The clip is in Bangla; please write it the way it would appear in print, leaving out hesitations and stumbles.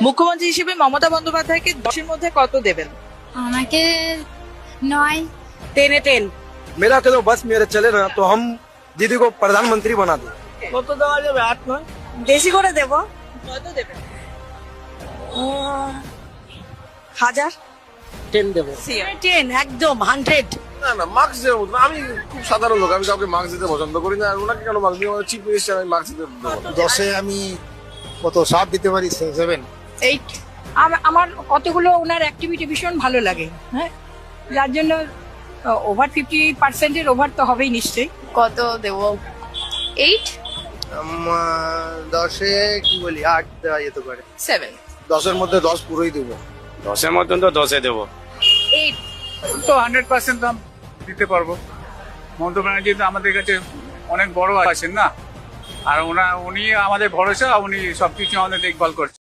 মুখ্যমন্ত্রী হিসেবে মমতা বন্দ্যোপাধ্যায়কে 10-এর মধ্যে কত দেবেন? আমাকে 9। 10-এ 10। मेरा तो बस मेरे चले ना तो हम दीदी को प्रधानमंत्री बना दे। কত দেওয়া যাবে? 8-9? বেশি করে দেব। কত দেবেন? 1000। 10 দেবো। 10 একদম 100। না না মার্কস দেওয়ার মতো না। আমি খুব সাধারণ লোক, আমি কাউকে মার্কস দিতে পছন্দ করি না। আর ওনাকে কেন মার্কস দিয়ে, চিফ মিনিস্টার, আমি মার্কস দিতে দেবো না। 10-এ আমি কত 7 দিতে পারি, 7। 8। আমার কতগুলো ওনার অ্যাক্টিভিটি ভীষণ ভালো লাগে, হ্যাঁ, যার জন্য ওভার 50%-এর ওভার তো হবেই নিশ্চয়ই। কত দেব? 8। 10-এ কি বলি 8 দেওয়া যেতে পারে। 7। 10-এর মধ্যে 10 পুরোই দেবো। 10-এর মতন তো 10-এ দেবো। 8। তো 100% দাম দিতে পারবো। মমতা ব্যানার্জি তো আমাদের কাছে অনেক বড় আছেন না, আর উনি আমাদের ভরসা, উনি সবকিছু আমাদের দেখভাল করছেন।